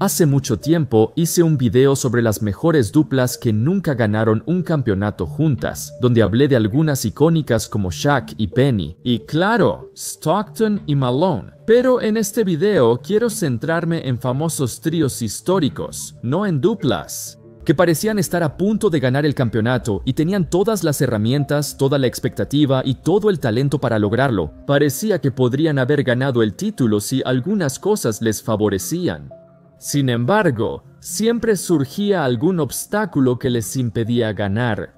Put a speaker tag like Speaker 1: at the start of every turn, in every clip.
Speaker 1: Hace mucho tiempo hice un video sobre las mejores duplas que nunca ganaron un campeonato juntas, donde hablé de algunas icónicas como Shaq y Penny, y claro, Stockton y Malone. Pero en este video quiero centrarme en famosos tríos históricos, no en duplas, que parecían estar a punto de ganar el campeonato y tenían todas las herramientas, toda la expectativa y todo el talento para lograrlo. Parecía que podrían haber ganado el título si algunas cosas les favorecían. Sin embargo, siempre surgía algún obstáculo que les impedía ganar.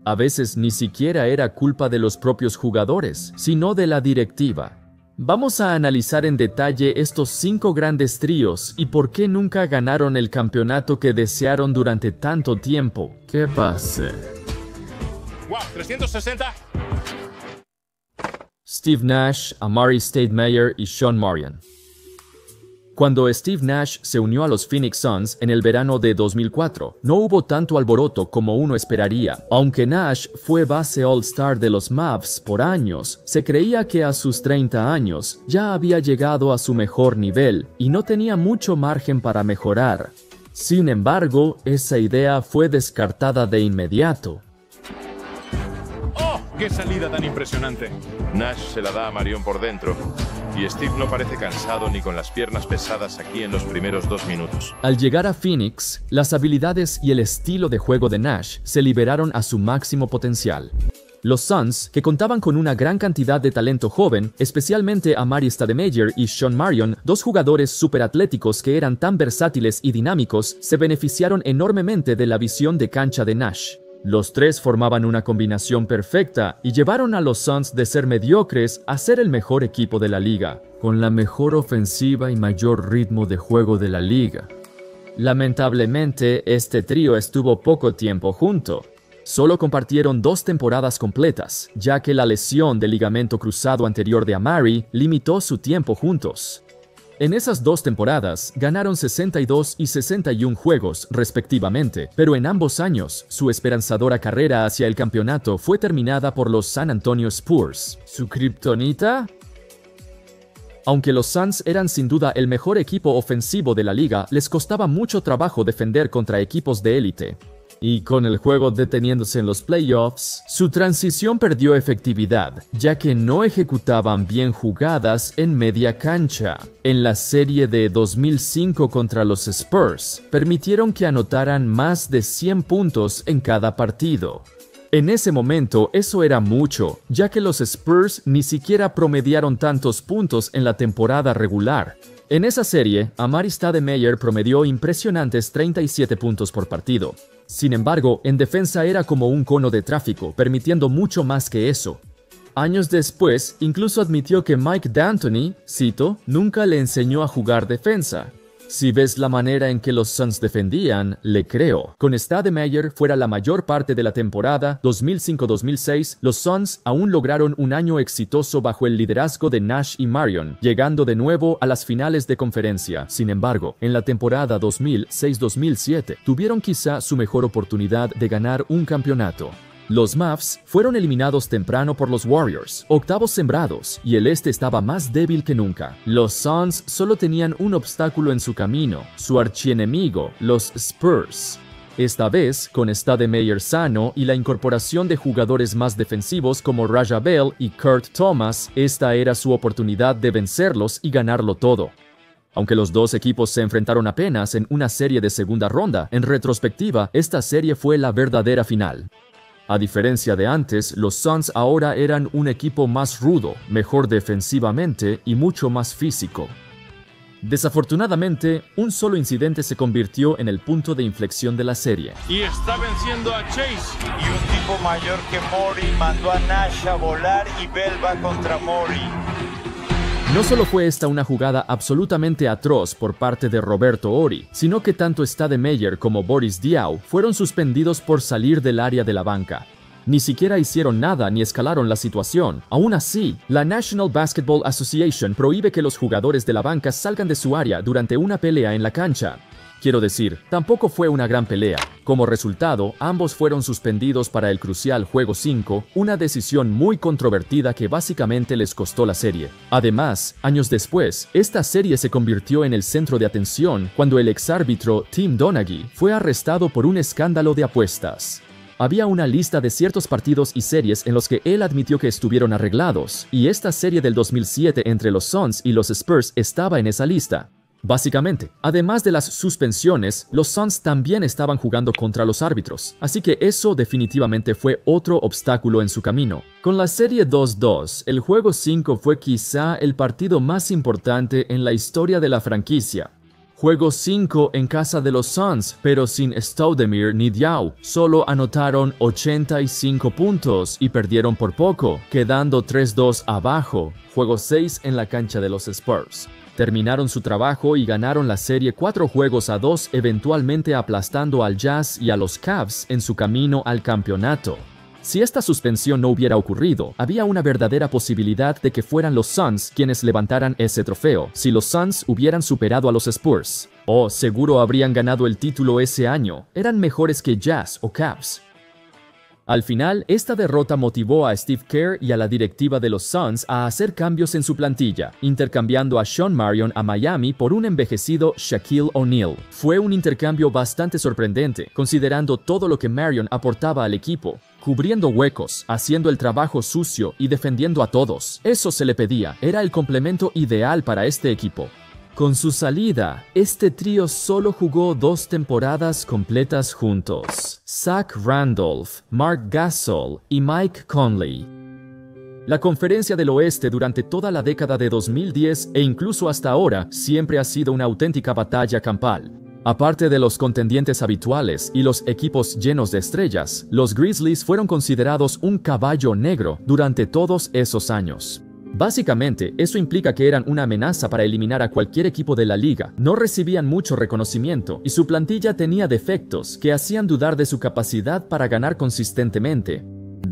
Speaker 1: A veces ni siquiera era culpa de los propios jugadores, sino de la directiva. Vamos a analizar en detalle estos 5 grandes tríos y por qué nunca ganaron el campeonato que desearon durante tanto tiempo. ¿Qué pasa?
Speaker 2: ¡Wow! ¡360!
Speaker 1: Steve Nash, Amari Stoudemire y Shawn Marion. Cuando Steve Nash se unió a los Phoenix Suns en el verano de 2004, no hubo tanto alboroto como uno esperaría. Aunque Nash fue base All-Star de los Mavs por años, se creía que a sus 30 años ya había llegado a su mejor nivel y no tenía mucho margen para mejorar. Sin embargo, esa idea fue descartada de inmediato.
Speaker 2: ¡Oh! ¡Qué salida tan impresionante!
Speaker 3: Nash se la da a Marion por dentro. Y Steve no parece cansado ni con las piernas pesadas aquí en los primeros 2 minutos.
Speaker 1: Al llegar a Phoenix, las habilidades y el estilo de juego de Nash se liberaron a su máximo potencial. Los Suns, que contaban con una gran cantidad de talento joven, especialmente Amari Stoudemire y Shawn Marion, 2 jugadores superatléticos que eran tan versátiles y dinámicos, se beneficiaron enormemente de la visión de cancha de Nash. Los 3 formaban una combinación perfecta y llevaron a los Suns de ser mediocres a ser el mejor equipo de la liga, con la mejor ofensiva y mayor ritmo de juego de la liga. Lamentablemente, este trío estuvo poco tiempo junto. Solo compartieron 2 temporadas completas, ya que la lesión del ligamento cruzado anterior de Amari limitó su tiempo juntos. En esas 2 temporadas, ganaron 62 y 61 juegos, respectivamente, pero en ambos años, su esperanzadora carrera hacia el campeonato fue terminada por los San Antonio Spurs. ¿Su kriptonita? Aunque los Suns eran sin duda el mejor equipo ofensivo de la liga, les costaba mucho trabajo defender contra equipos de élite. Y con el juego deteniéndose en los playoffs, su transición perdió efectividad, ya que no ejecutaban bien jugadas en media cancha. En la serie de 2005 contra los Spurs, permitieron que anotaran más de 100 puntos en cada partido. En ese momento eso era mucho, ya que los Spurs ni siquiera promediaron tantos puntos en la temporada regular. En esa serie, Amari Stoudemire promedió impresionantes 37 puntos por partido. Sin embargo, en defensa era como un cono de tráfico, permitiendo mucho más que eso. Años después, incluso admitió que Mike D'Antoni, cito, nunca le enseñó a jugar defensa. Si ves la manera en que los Suns defendían, le creo. Con Stoudemire fuera la mayor parte de la temporada 2005-2006, los Suns aún lograron un año exitoso bajo el liderazgo de Nash y Marion, llegando de nuevo a las finales de conferencia. Sin embargo, en la temporada 2006-2007, tuvieron quizá su mejor oportunidad de ganar un campeonato. Los Mavs fueron eliminados temprano por los Warriors, octavos sembrados, y el este estaba más débil que nunca. Los Suns solo tenían un obstáculo en su camino, su archienemigo, los Spurs. Esta vez, con Stoudemire sano y la incorporación de jugadores más defensivos como Raja Bell y Kurt Thomas, esta era su oportunidad de vencerlos y ganarlo todo. Aunque los 2 equipos se enfrentaron apenas en una serie de segunda ronda, en retrospectiva, esta serie fue la verdadera final. A diferencia de antes, los Suns ahora eran un equipo más rudo, mejor defensivamente y mucho más físico. Desafortunadamente, un solo incidente se convirtió en el punto de inflexión de la serie.
Speaker 2: Y está venciendo a Chase.
Speaker 4: Y un tipo mayor que Morey mandó a Nash a volar y Bell va contra Morey.
Speaker 1: No solo fue esta una jugada absolutamente atroz por parte de Roberto Horry, sino que tanto Stoudemire como Boris Diaw fueron suspendidos por salir del área de la banca. Ni siquiera hicieron nada ni escalaron la situación. Aún así, la National Basketball Association prohíbe que los jugadores de la banca salgan de su área durante una pelea en la cancha. Quiero decir, tampoco fue una gran pelea. Como resultado, ambos fueron suspendidos para el crucial Juego 5, una decisión muy controvertida que básicamente les costó la serie. Además, años después, esta serie se convirtió en el centro de atención cuando el exárbitro Tim Donaghy fue arrestado por un escándalo de apuestas. Había una lista de ciertos partidos y series en los que él admitió que estuvieron arreglados, y esta serie del 2007 entre los Suns y los Spurs estaba en esa lista. Básicamente, además de las suspensiones, los Suns también estaban jugando contra los árbitros, así que eso definitivamente fue otro obstáculo en su camino. Con la serie 2-2, el Juego 5 fue quizá el partido más importante en la historia de la franquicia. Juego 5 en casa de los Suns, pero sin Stoudemire ni Diaw. Solo anotaron 85 puntos y perdieron por poco, quedando 3-2 abajo. Juego 6 en la cancha de los Spurs. Terminaron su trabajo y ganaron la serie 4-2, eventualmente aplastando al Jazz y a los Cavs en su camino al campeonato. Si esta suspensión no hubiera ocurrido, había una verdadera posibilidad de que fueran los Suns quienes levantaran ese trofeo, si los Suns hubieran superado a los Spurs. O seguro habrían ganado el título ese año, eran mejores que Jazz o Cavs. Al final, esta derrota motivó a Steve Kerr y a la directiva de los Suns a hacer cambios en su plantilla, intercambiando a Shawn Marion a Miami por un envejecido Shaquille O'Neal. Fue un intercambio bastante sorprendente, considerando todo lo que Marion aportaba al equipo, cubriendo huecos, haciendo el trabajo sucio y defendiendo a todos. Eso se le pedía, era el complemento ideal para este equipo. Con su salida, este trío solo jugó 2 temporadas completas juntos. Zach Randolph, Mark Gasol y Mike Conley. La Conferencia del Oeste durante toda la década de 2010 e incluso hasta ahora siempre ha sido una auténtica batalla campal. Aparte de los contendientes habituales y los equipos llenos de estrellas, los Grizzlies fueron considerados un caballo negro durante todos esos años. Básicamente, eso implica que eran una amenaza para eliminar a cualquier equipo de la liga, no recibían mucho reconocimiento y su plantilla tenía defectos que hacían dudar de su capacidad para ganar consistentemente.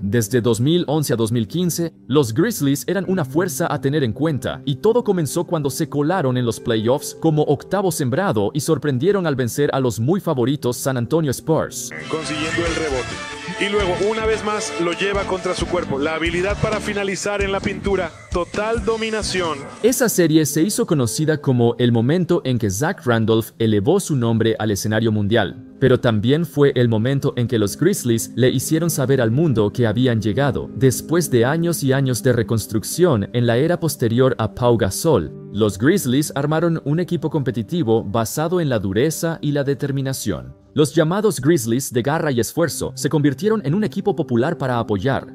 Speaker 1: Desde 2011 a 2015, los Grizzlies eran una fuerza a tener en cuenta, y todo comenzó cuando se colaron en los playoffs como octavo sembrado y sorprendieron al vencer a los muy favoritos San Antonio Spurs.
Speaker 5: Consiguiendo el rebote. Y luego, una vez más, lo lleva contra su cuerpo. La habilidad para finalizar en la pintura. Total dominación.
Speaker 1: Esa serie se hizo conocida como el momento en que Zach Randolph elevó su nombre al escenario mundial. Pero también fue el momento en que los Grizzlies le hicieron saber al mundo que habían llegado. Después de años y años de reconstrucción en la era posterior a Pau Gasol, los Grizzlies armaron un equipo competitivo basado en la dureza y la determinación. Los llamados Grizzlies de garra y esfuerzo se convirtieron en un equipo popular para apoyar.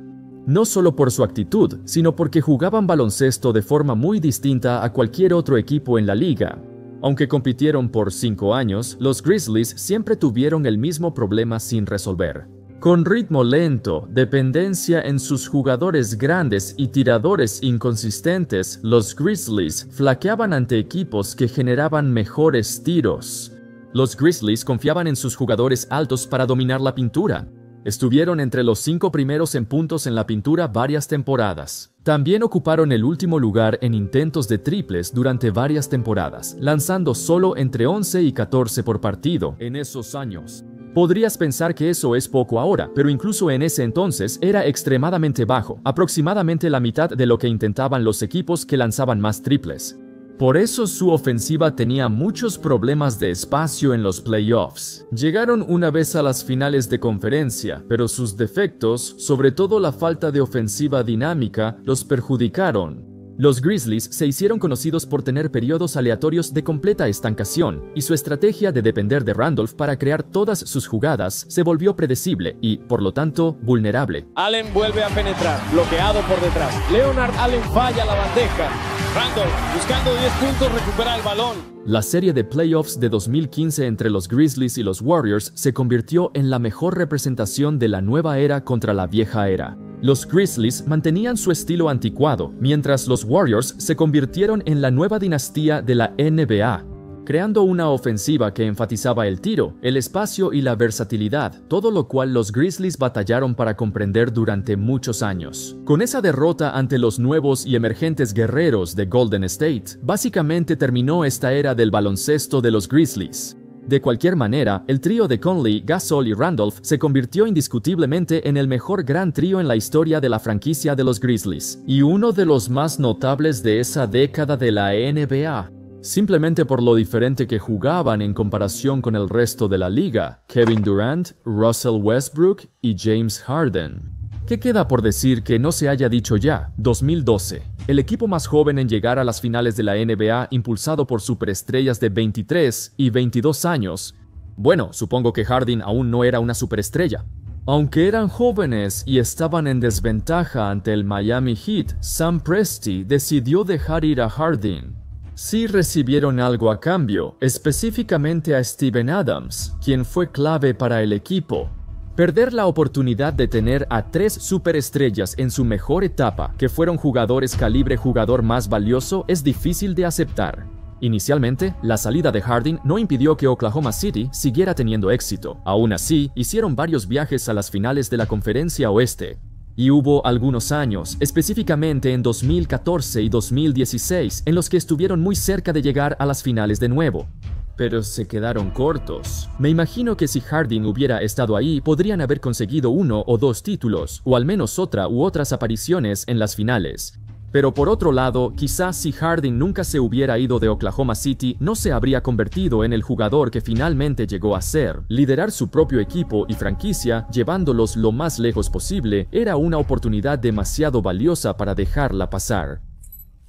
Speaker 1: No solo por su actitud, sino porque jugaban baloncesto de forma muy distinta a cualquier otro equipo en la liga. Aunque compitieron por 5 años, los Grizzlies siempre tuvieron el mismo problema sin resolver. Con ritmo lento, dependencia en sus jugadores grandes y tiradores inconsistentes, los Grizzlies flaqueaban ante equipos que generaban mejores tiros. Los Grizzlies confiaban en sus jugadores altos para dominar la pintura. Estuvieron entre los 5 primeros en puntos en la pintura varias temporadas. También ocuparon el último lugar en intentos de triples durante varias temporadas, lanzando solo entre 11 y 14 por partido en esos años. Podrías pensar que eso es poco ahora, pero incluso en ese entonces era extremadamente bajo, aproximadamente la mitad de lo que intentaban los equipos que lanzaban más triples. Por eso su ofensiva tenía muchos problemas de espacio en los playoffs. Llegaron una vez a las finales de conferencia, pero sus defectos, sobre todo la falta de ofensiva dinámica, los perjudicaron. Los Grizzlies se hicieron conocidos por tener periodos aleatorios de completa estancación, y su estrategia de depender de Randolph para crear todas sus jugadas se volvió predecible y, por lo tanto, vulnerable.
Speaker 6: Allen vuelve a penetrar, bloqueado por detrás. Leonard Allen falla la bandeja. Randolph, buscando 10 puntos, recupera el balón.
Speaker 1: La serie de playoffs de 2015 entre los Grizzlies y los Warriors se convirtió en la mejor representación de la nueva era contra la vieja era. Los Grizzlies mantenían su estilo anticuado, mientras los Warriors se convirtieron en la nueva dinastía de la NBA, creando una ofensiva que enfatizaba el tiro, el espacio y la versatilidad, todo lo cual los Grizzlies batallaron para comprender durante muchos años. Con esa derrota ante los nuevos y emergentes guerreros de Golden State, básicamente terminó esta era del baloncesto de los Grizzlies. De cualquier manera, el trío de Conley, Gasol y Randolph se convirtió indiscutiblemente en el mejor gran trío en la historia de la franquicia de los Grizzlies, y uno de los más notables de esa década de la NBA. Simplemente por lo diferente que jugaban en comparación con el resto de la liga, Kevin Durant, Russell Westbrook y James Harden. ¿Qué queda por decir que no se haya dicho ya? 2012. El equipo más joven en llegar a las finales de la NBA, impulsado por superestrellas de 23 y 22 años. Bueno, supongo que Harden aún no era una superestrella. Aunque eran jóvenes y estaban en desventaja ante el Miami Heat, Sam Presti decidió dejar ir a Harden. Sí recibieron algo a cambio, específicamente a Steven Adams, quien fue clave para el equipo. Perder la oportunidad de tener a 3 superestrellas en su mejor etapa, que fueron jugadores calibre jugador más valioso, es difícil de aceptar. Inicialmente, la salida de Harden no impidió que Oklahoma City siguiera teniendo éxito. Aún así, hicieron varios viajes a las finales de la Conferencia Oeste. Y hubo algunos años, específicamente en 2014 y 2016, en los que estuvieron muy cerca de llegar a las finales de nuevo. Pero se quedaron cortos. Me imagino que si Harden hubiera estado ahí, podrían haber conseguido 1 o 2 títulos, o al menos otra u otras apariciones en las finales. Pero por otro lado, quizás si Harden nunca se hubiera ido de Oklahoma City, no se habría convertido en el jugador que finalmente llegó a ser. Liderar su propio equipo y franquicia, llevándolos lo más lejos posible, era una oportunidad demasiado valiosa para dejarla pasar.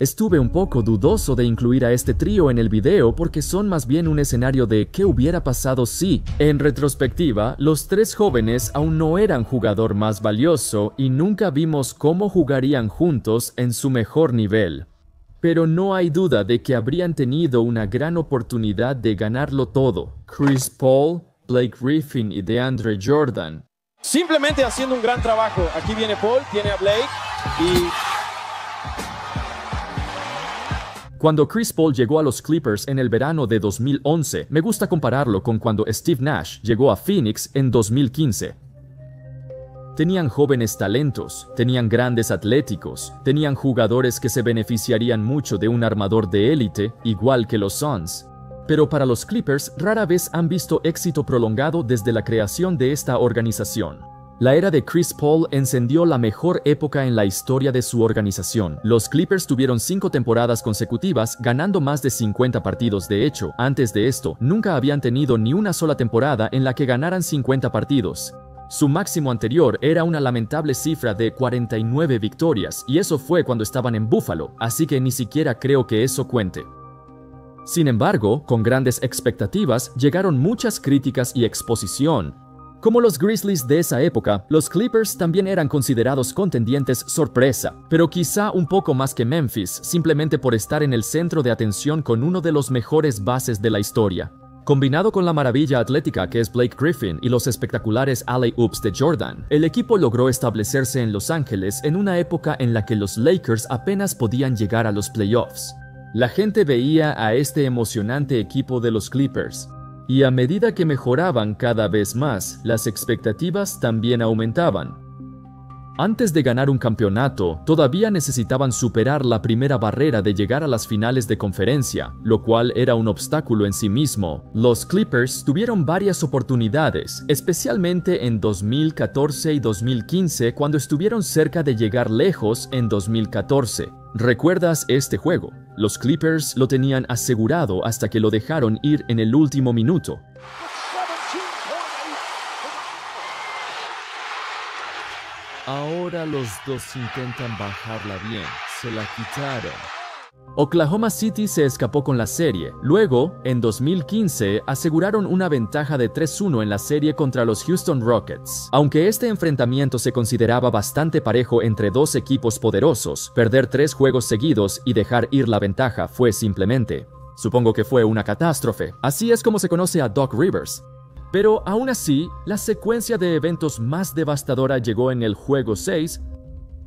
Speaker 1: Estuve un poco dudoso de incluir a este trío en el video porque son más bien un escenario de qué hubiera pasado si, en retrospectiva, los 3 jóvenes aún no eran jugador más valioso y nunca vimos cómo jugarían juntos en su mejor nivel. Pero no hay duda de que habrían tenido una gran oportunidad de ganarlo todo. Chris Paul, Blake Griffin y DeAndre Jordan.
Speaker 6: Simplemente haciendo un gran trabajo. Aquí viene Paul, tiene a Blake y...
Speaker 1: Cuando Chris Paul llegó a los Clippers en el verano de 2011, me gusta compararlo con cuando Steve Nash llegó a Phoenix en 2015. Tenían jóvenes talentos, tenían grandes atléticos, tenían jugadores que se beneficiarían mucho de un armador de élite, igual que los Suns. Pero para los Clippers rara vez han visto éxito prolongado desde la creación de esta organización. La era de Chris Paul encendió la mejor época en la historia de su organización. Los Clippers tuvieron 5 temporadas consecutivas, ganando más de 50 partidos. De hecho, antes de esto, nunca habían tenido ni una sola temporada en la que ganaran 50 partidos. Su máximo anterior era una lamentable cifra de 49 victorias, y eso fue cuando estaban en Buffalo, así que ni siquiera creo que eso cuente. Sin embargo, con grandes expectativas, llegaron muchas críticas y exposición. Como los Grizzlies de esa época, los Clippers también eran considerados contendientes sorpresa, pero quizá un poco más que Memphis, simplemente por estar en el centro de atención con uno de los mejores bases de la historia. Combinado con la maravilla atlética que es Blake Griffin y los espectaculares alley-oops de Jordan, el equipo logró establecerse en Los Ángeles en una época en la que los Lakers apenas podían llegar a los playoffs. La gente veía a este emocionante equipo de los Clippers. Y a medida que mejoraban cada vez más, las expectativas también aumentaban. Antes de ganar un campeonato, todavía necesitaban superar la primera barrera de llegar a las finales de conferencia, lo cual era un obstáculo en sí mismo. Los Clippers tuvieron varias oportunidades, especialmente en 2014 y 2015, cuando estuvieron cerca de llegar lejos en 2014. ¿Recuerdas este juego? Los Clippers lo tenían asegurado hasta que lo dejaron ir en el último minuto. Ahora los dos intentan bajarla bien. Se la quitaron. Oklahoma City se escapó con la serie. Luego, en 2015, aseguraron una ventaja de 3-1 en la serie contra los Houston Rockets. Aunque este enfrentamiento se consideraba bastante parejo entre dos equipos poderosos, perder 3 juegos seguidos y dejar ir la ventaja fue simplemente, supongo que fue una catástrofe. Así es como se conoce a Doc Rivers. Pero aún así, la secuencia de eventos más devastadora llegó en el juego 6.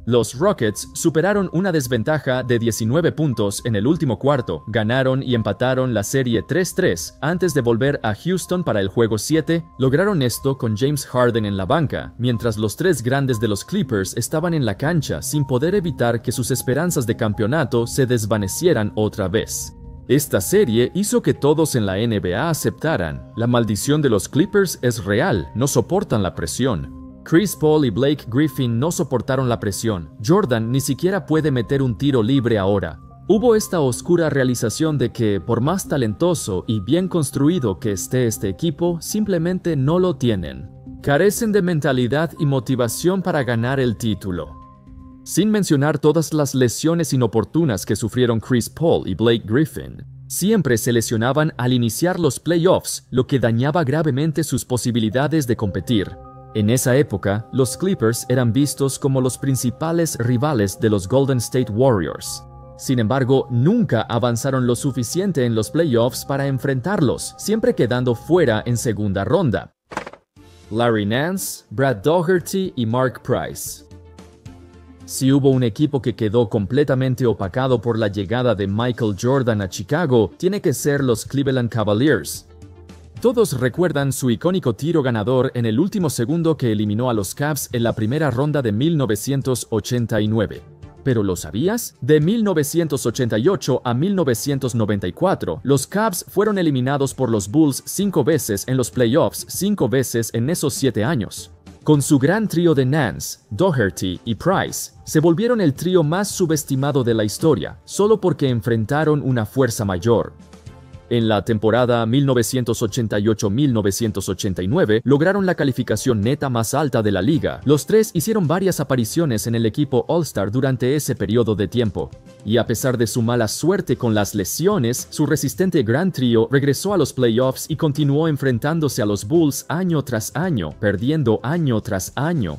Speaker 1: Los Rockets superaron una desventaja de 19 puntos en el último cuarto, ganaron y empataron la serie 3-3 antes de volver a Houston para el juego 7. Lograron esto con James Harden en la banca, mientras los 3 grandes de los Clippers estaban en la cancha sin poder evitar que sus esperanzas de campeonato se desvanecieran otra vez. Esta serie hizo que todos en la NBA aceptaran: la maldición de los Clippers es real, no soportan la presión. Chris Paul y Blake Griffin no soportaron la presión. Jordan ni siquiera puede meter un tiro libre ahora. Hubo esta oscura realización de que, por más talentoso y bien construido que esté este equipo, simplemente no lo tienen. Carecen de mentalidad y motivación para ganar el título. Sin mencionar todas las lesiones inoportunas que sufrieron Chris Paul y Blake Griffin. Siempre se lesionaban al iniciar los playoffs, lo que dañaba gravemente sus posibilidades de competir. En esa época, los Clippers eran vistos como los principales rivales de los Golden State Warriors. Sin embargo, nunca avanzaron lo suficiente en los playoffs para enfrentarlos, siempre quedando fuera en segunda ronda. Larry Nance, Brad Daugherty y Mark Price. Si hubo un equipo que quedó completamente opacado por la llegada de Michael Jordan a Chicago, tiene que ser los Cleveland Cavaliers. Todos recuerdan su icónico tiro ganador en el último segundo que eliminó a los Cavs en la primera ronda de 1989. ¿Pero lo sabías? De 1988 a 1994, los Cavs fueron eliminados por los Bulls 5 veces en los playoffs, 5 veces en esos 7 años. Con su gran trío de Nance, Daugherty y Price, se volvieron el trío más subestimado de la historia, solo porque enfrentaron una fuerza mayor. En la temporada 1988-1989 lograron la calificación neta más alta de la liga. Los tres hicieron varias apariciones en el equipo All-Star durante ese periodo de tiempo. Y a pesar de su mala suerte con las lesiones, su resistente gran trío regresó a los playoffs y continuó enfrentándose a los Bulls año tras año, perdiendo año tras año.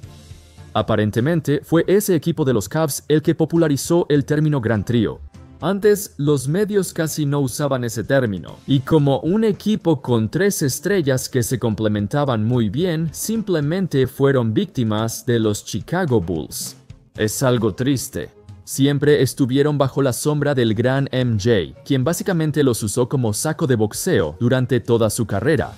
Speaker 1: Aparentemente, fue ese equipo de los Cavs el que popularizó el término gran trío. Antes, los medios casi no usaban ese término, y como un equipo con 3 estrellas que se complementaban muy bien, simplemente fueron víctimas de los Chicago Bulls. Es algo triste. Siempre estuvieron bajo la sombra del gran MJ, quien básicamente los usó como saco de boxeo durante toda su carrera.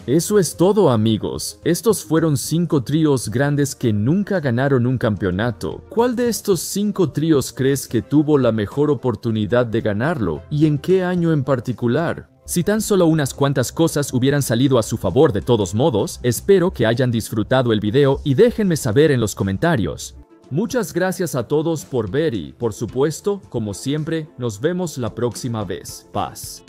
Speaker 1: Eso es todo, amigos. Estos fueron 5 tríos grandes que nunca ganaron un campeonato. ¿Cuál de estos 5 tríos crees que tuvo la mejor oportunidad de ganarlo? ¿Y en qué año en particular? Si tan solo unas cuantas cosas hubieran salido a su favor de todos modos, espero que hayan disfrutado el video y déjenme saber en los comentarios. Muchas gracias a todos por ver y, por supuesto, como siempre, nos vemos la próxima vez. Paz.